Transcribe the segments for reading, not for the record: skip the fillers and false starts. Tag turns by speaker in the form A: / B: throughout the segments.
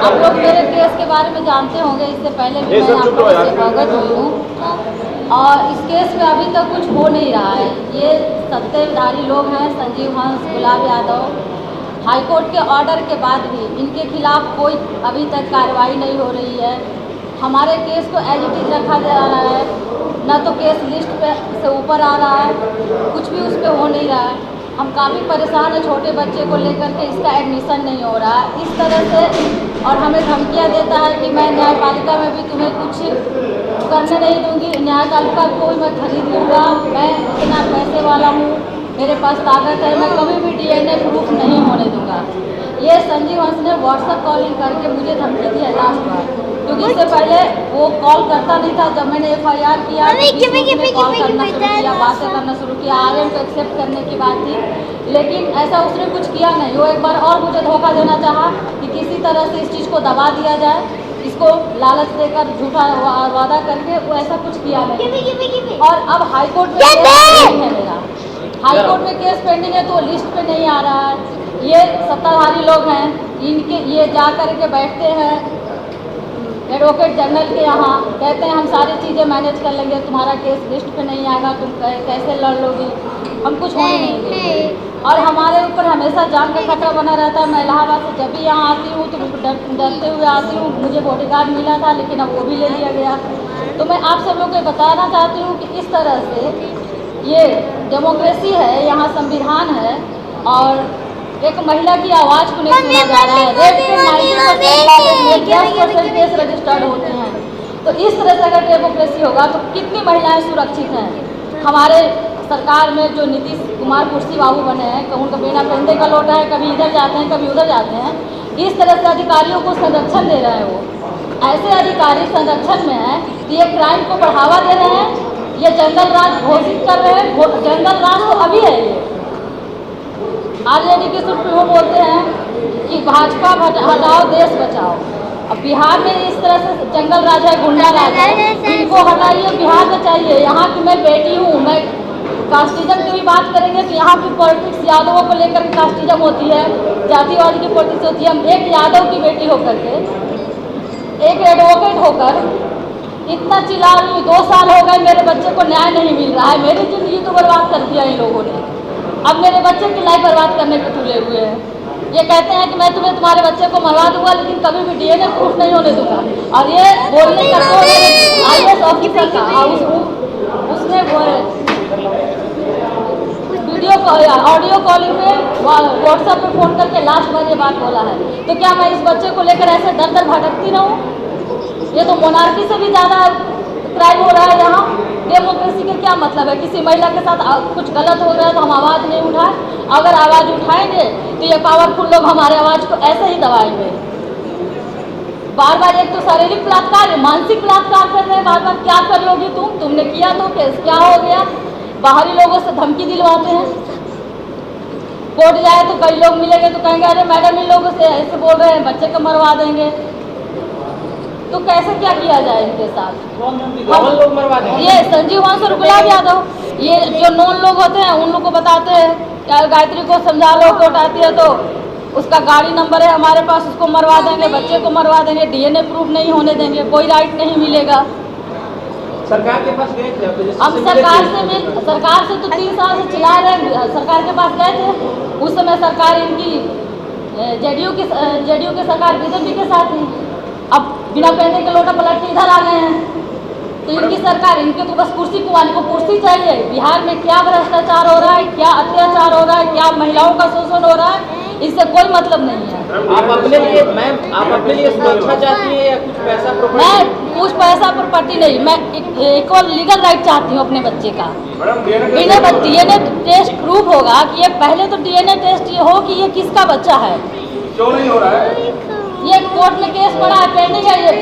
A: आप लोग मेरे केस के बारे में जानते होंगे, इससे पहले भी मैं आप लोगों से अवगत हुई हूँ और इस केस में अभी तक कुछ हो नहीं रहा है। ये सत्ताधारी लोग हैं, संजीव हंस, गुलाब यादव, हाईकोर्ट के ऑर्डर के बाद भी इनके खिलाफ कोई अभी तक कार्रवाई नहीं हो रही है। हमारे केस को एज इट इज रखा जा रहा है, न तो केस लिस्ट पे से ऊपर आ रहा है, कुछ भी उस पर हो नहीं रहा है। हम काफ़ी परेशान हैं, छोटे बच्चे को लेकर के इसका एडमिशन नहीं हो रहा है इस तरह से, और हमें धमकियां देता है कि मैं न्यायपालिका में भी तुम्हें कुछ करने नहीं दूंगी, न्यायपालिका को भी मैं खरीद लूँगा, मैं इतना पैसे वाला हूँ, मेरे पास ताकत है, मैं कभी भी डीएनए प्रूफ नहीं होने दूंगा। ये संजीव हंस ने व्हाट्सएप कॉलिंग करके मुझे धमकी दी है लास्ट बार, क्योंकि इससे पहले वो कॉल करता नहीं था। जब मैंने FIR किया कॉल करना शुरू किया, बातें करना शुरू किया, RM को एक्सेप्ट करने की बात थी, लेकिन ऐसा उसने कुछ किया नहीं। वो एक बार और मुझे धोखा देना चाहा कि किसी तरह से इस चीज़ को दबा दिया जाए, इसको लालच देकर झूठा वादा करके, वो ऐसा कुछ किया नहीं। और अब हाईकोर्ट में केस पेंडिंग है मेरा, हाईकोर्ट में केस पेंडिंग है, तो लिस्ट पे नहीं आ रहा है। ये सत्ताधारी लोग हैं, इनके ये जा कर के बैठते हैं एडवोकेट जनरल के यहाँ, कहते हैं हम सारी चीज़ें मैनेज कर लेंगे, तुम्हारा केस लिस्ट पे नहीं आएगा, तुम कैसे लड़ लोगी, हम कुछ होने नहीं देंगे। और हमारे ऊपर हमेशा जान का खतरा बना रहता है। मैं इलाहाबाद से जब भी यहाँ आती हूँ तो डरते हुए आती हूँ। मुझे बॉडीगार्ड मिला था, लेकिन अब वो भी ले लिया गया। तो मैं आप सब लोग को बताना चाहती हूँ कि इस तरह से ये डेमोक्रेसी है, यहाँ संविधान है, और एक महिला की आवाज़ को नहीं सुना जा रहा है। रेप के 90% केस रजिस्टर्ड होते हैं। तो इस तरह से अगर डेमोक्रेसी होगा तो कितनी महिलाएं सुरक्षित हैं। हमारे सरकार में जो नीतीश कुमार कुर्सी बाबू बने हैं, उनका बिना कंधे का लोटा है, कभी इधर जाते हैं कभी उधर जाते हैं। इस तरह से अधिकारियों को संरक्षण दे रहे हैं। वो ऐसे अधिकारी संरक्षण में है कि ये क्राइम को बढ़ावा दे रहे हैं, ये जंगल राज घोषित कर रहे हैं। जंगल राज तो अभी है। ये RJD के सुप्रीमो बोलते हैं कि भाजपा हटाओ देश बचाओ। अब बिहार में इस तरह से जंगल राज है, गुंडा राज है, इनको हटाइए। बिहार में चाहिए, यहाँ की मैं बेटी हूँ। मैं कास्टिज्म की भी बात करेंगे तो यहाँ की पॉलिटिक्स यादवों को लेकर के कास्टिज्म होती है, जातिवाद की पॉलिटिक्स होती है। हम एक यादव की बेटी होकर के, एक एडवोकेट होकर इतना चिल्ला रही हूँ। 2 साल हो गए, मेरे बच्चे को न्याय नहीं मिल रहा है। मेरी जिंदगी तो बर्बाद कर दिया इन लोगों ने, अब मेरे बच्चे की लाइफ बर्बाद करने पे तुले हुए हैं। ये कहते हैं कि मैं तुम्हारे बच्चे को मरवा दूंगा, लेकिन कभी भी डीएनए प्रूफ नहीं होने दूंगा। और ये बोलने का तो IAS ऑफिसर का उसने वीडियो ऑडियो कॉलिंग में व्हाट्सएप पे फ़ोन करके लास्ट बार ये बात बोला है। तो क्या मैं इस बच्चे को लेकर ऐसे दर दर भटकती रहूँ? ये तो मोनार्की से भी ज़्यादा क्राइम हो रहा है यहाँ। डेमोक्रेसी का क्या मतलब है? किसी महिला के साथ कुछ गलत हो रहा है तो हम आवाज़ नहीं उठाए। अगर आवाज़ उठाएंगे तो ये पावरफुल लोग हमारे आवाज़ को ऐसे ही दबाएंगे। बार बार एक तो शारीरिक बलात्कार, मानसिक बलात्कार कर रहे हैं बार बार। क्या कर लोगी तुमने किया तो केस क्या हो गया? बाहरी लोगों से धमकी दिलवाते हैं। कोर्ट जाए तो कई लोग मिलेंगे तो कहेंगे अरे मैडम इन लोगों से ऐसे बोल रहे हैं, बच्चे को मरवा देंगे। तो कैसे क्या किया जाए इनके साथ?
B: लोग मरवा देंगे।
A: ये संजीव हंस और गुलाब यादव, ये जो नॉन लोग होते हैं उन लोग को बताते हैं कि गायत्री को समझा लो, कोर्ट आती है तो उसका गाड़ी नंबर है हमारे पास, उसको मरवा देंगे, बच्चे को मरवा देंगे, डीएनए प्रूफ नहीं होने देंगे, कोई राइट नहीं मिलेगा।
B: सरकार के पास गए थे?
A: हम सरकार से तो 3 साल से चिल्ला रहे हैं। सरकार के पास गए थे, उस समय सरकार इनकी जेडीयू की सरकार बीजेपी के साथ थी। अब बिना पहने के लोटा पलट के इधर आ गए हैं। तो इनकी सरकार, इनके तो बस कुर्सी को कुर्सी चाहिए। बिहार में क्या भ्रष्टाचार हो रहा है, क्या अत्याचार हो रहा है, क्या महिलाओं का शोषण हो रहा है, इससे कोई मतलब नहीं है।
B: आप अपने लिए मैम, आप अपने लिए सुरक्षा चाहती हैं या कुछ पैसा प्रॉपर्टी?
A: मैं कुछ पैसा प्रॉपर्टी नहीं, मैं एक और लीगल राइट चाहती हूँ अपने बच्चे का। इन्हें डीएनए टेस्ट प्रूफ होगा कि ये पहले तो डीएनए टेस्ट ये हो कि ये किसका बच्चा है।
B: क्यों नहीं हो रहा है?
A: ये कोर्ट में केस पड़ा है, पेंडिंग है। ये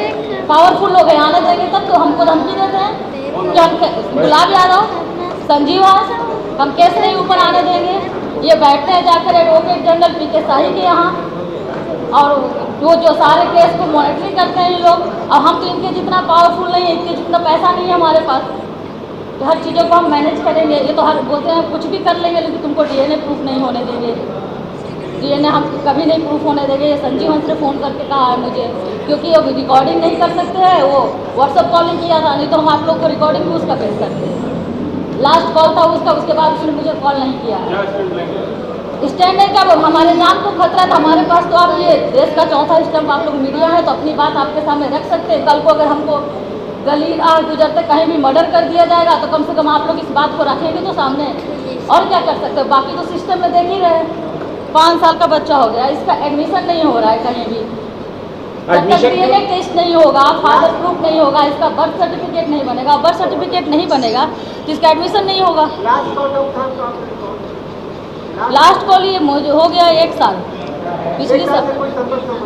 A: पावरफुल लोग हैं, आने देंगे तब तो हमको धमकी देते हैं कि हम गुलाब यादव, संजीव हंस, हम केस नहीं ऊपर आने देंगे। ये बैठते हैं जाकर एडवोकेट जनरल PK शाही के यहाँ, और वो जो सारे केस को मॉनिटरिंग करते हैं ये लोग। और हम तो इनके जितना पावरफुल नहीं है, इनके जितना पैसा नहीं है हमारे पास, तो हर चीज़ों को हम मैनेज करेंगे। ये तो हर बोलते हैं कुछ भी कर लेंगे, लेकिन तुमको डीएनए प्रूफ नहीं होने देंगे। DNA हम कभी नहीं प्रूफ होने देंगे। ये संजीव हंस ने फ़ोन करके कहा है मुझे, क्योंकि वो रिकॉर्डिंग नहीं कर सकते हैं, वो व्हाट्सअप कॉलिंग किया था, नहीं तो हम आप लोग को रिकॉर्डिंग भी उसका भेज सकते हैं। लास्ट कॉल था उसका, उसके बाद उसने मुझे कॉल नहीं किया। स्टैंड है क्या, हमारे जान को खतरा था हमारे पास, तो आप ये देश का चौथा स्टैंप आप लोग मीडिया है तो अपनी बात आपके सामने रख सकते हैं। कल को अगर हमको गली गुजरते कहीं भी मर्डर कर दिया जाएगा तो कम से कम आप लोग इस बात को रखेंगे तो सामने, और क्या कर सकते हो। बाकी तो सिस्टम में देख ही रहे, 5 साल का बच्चा हो गया, इसका एडमिशन नहीं हो रहा है कहीं भी, DNA टेस्ट नहीं होगा, फादर प्रूफ नहीं होगा, इसका बर्थ सर्टिफिकेट नहीं बनेगा, बर्थ सर्टिफिकेट नहीं बनेगा तो इसका एडमिशन नहीं होगा। लास्ट कॉल ये हो गया 1 साल, पिछली साल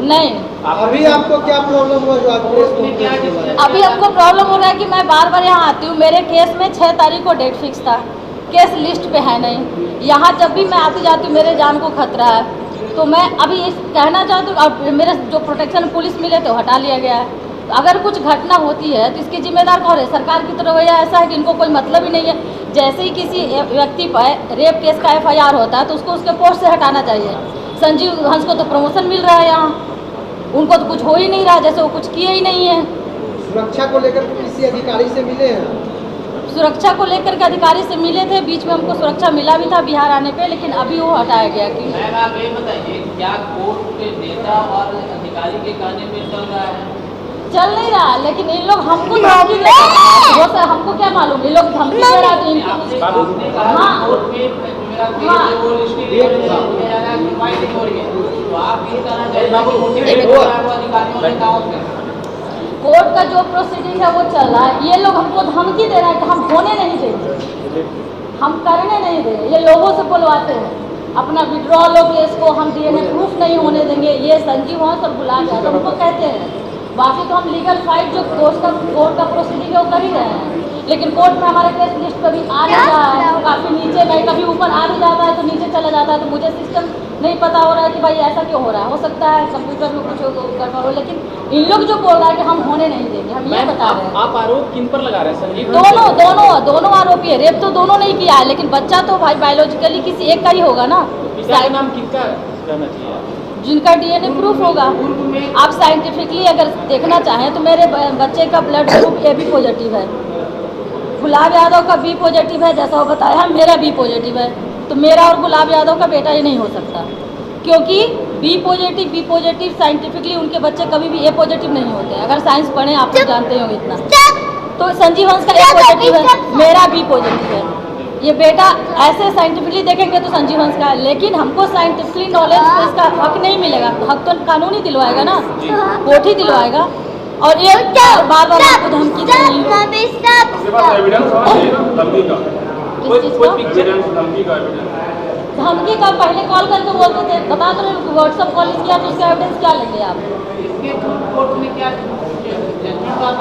A: नहीं।
C: अभी आपको क्या प्रॉब्लम हुआ जो आप
A: अभी हमको प्रॉब्लम हो रहा है कि मैं बार बार यहाँ आती हूँ, मेरे केस में 6 तारीख को डेट फिक्स था, केस लिस्ट पे है नहीं। यहाँ जब भी मैं आती जाती हूँ मेरे जान को खतरा है, तो मैं अभी इस कहना चाहती हूँ, और मेरे जो प्रोटेक्शन पुलिस मिले तो हटा लिया गया है। तो अगर कुछ घटना होती है तो इसकी जिम्मेदार कौन है? सरकार की तरफ रवैया ऐसा है कि इनको कोई मतलब ही नहीं है। जैसे ही किसी व्यक्ति पर रेप केस का FIR होता है तो उसको उसके पोस्ट से हटाना चाहिए। संजीव हंस को तो प्रमोशन मिल रहा है यहाँ, उनको तो कुछ हो ही नहीं रहा, जैसे वो कुछ किए ही नहीं है।
C: सुरक्षा को लेकर किसी अधिकारी से मिले हैं?
A: सुरक्षा को लेकर के अधिकारी से मिले थे, बीच में हमको सुरक्षा मिला भी था बिहार आने पे, लेकिन अभी वो हटाया गया। कि
B: मैम आप ये बताइए, क्या कोर्ट के नेता और अधिकारी के कहने पे चल रहा है?
A: चल नहीं रहा, लेकिन इन लोग हमको धमकी दे रहे हैं। वो सर हमको क्या मालूम, इन लोग धमकी दे रहा है तो
B: आपने कहा कोर्ट में मेरा केस वो लिस्टेड है, सुनवाई नहीं हो रही है, तो आप ये कहना चाहिए अधिकारियों ने कहा उसमें
A: कोर्ट का जो प्रोसीडिंग है वो चल रहा है। ये लोग हमको धमकी दे रहे हैं कि हम होने नहीं देंगे, हम करने नहीं देंगे। ये लोगों से बुलवाते हैं अपना विड्रॉल हो केस को, हम DNA प्रूफ नहीं होने देंगे। ये संजीव हंस और गुलाब यादव हमको कहते हैं। बाकी तो हम लीगल फाइट जो कोर्ट का प्रोसीडिंग है वो कर ही रहे हैं, लेकिन कोर्ट में हमारे केस लिस्ट कभी आ नहीं रहा है, काफ़ी नीचे गए, कभी ऊपर आ भी जाता है तो नीचे चला जाता है। तो मुझे सिस्टम नहीं पता हो रहा है कि भाई ऐसा क्यों हो रहा है। हो सकता है कंप्यूटर में कुछ गड़बड़ हो, लेकिन इन लोग जो बोल रहा है कि हम होने नहीं देंगे, हम ये बता रहे हैं।
B: आप आरोप किन पर लगा रहे हैं? संजीव
A: दोनों आरोपी है। रेप तो दोनों नहीं किया है, लेकिन बच्चा तो भाई बायोलॉजिकली किसी एक का ही होगा ना।
B: पिता का नाम किसका रहना चाहिए?
A: जिनका DNA प्रूफ होगा। आप साइंटिफिकली अगर देखना चाहें तो मेरे बच्चे का ब्लड ग्रुप AB पॉजिटिव है, गुलाब यादव का B पॉजिटिव है, जैसा वो बताया मेरा B पॉजिटिव है। तो मेरा और गुलाब यादव का बेटा ही नहीं हो सकता, क्योंकि B पॉजिटिव साइंटिफिकली उनके बच्चे कभी भी A पॉजिटिव नहीं होते। अगर साइंस पढ़ें आप तो जानते हो इतना। तो संजीव हंस का A पॉजिटिव है, मेरा B पॉजिटिव है। ये बेटा ऐसे साइंटिफिकली देखेंगे तो संजीव हंस का है, लेकिन हमको साइंटिफिकली नॉलेज पे इसका हक नहीं मिलेगा। हक तो कानून ही दिलवाएगा ना, कोर्ट ही दिलवाएगा। और ये बार बार आपको धमकी दे रही है। धमकी का पहले कॉल करके बोलते थे, बता दो व्हाट्सअप कॉल किया तो उसका एविडेंस क्या लेंगे आप?
B: कोर्ट में क्या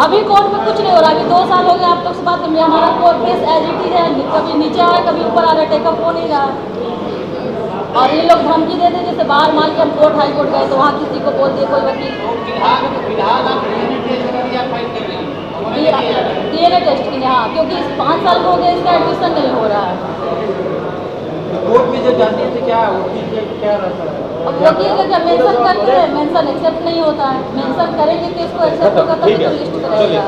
A: अभी कोर्ट में कुछ नहीं हो रहा। अभी 2 साल हो गए आप लोग से बात करते, हमारा court case as it is है, कभी नीचे आ रहा है कभी ऊपर आ रहा है, टेकअप हो नहीं रहा। और ये लोग धमकी देते, जैसे बाहर मान के हम कोर्ट हाई कोर्ट गए तो वहाँ किसी को बोल दिए कोई वकील DNA टेस्ट के लिए। हाँ, क्योंकि 5 साल हो गए इसका एडमिशन नहीं हो रहा है।
C: कोर्ट में जब जाती है तो क्या क्या रहता है?
A: अब वकील का जब मेंशन करते हैं, मेंशन एक्सेप्ट नहीं होता है। मेंशन करेंगे तो इसको एक्सेप्ट होगा तभी तो लिस्ट करेगा।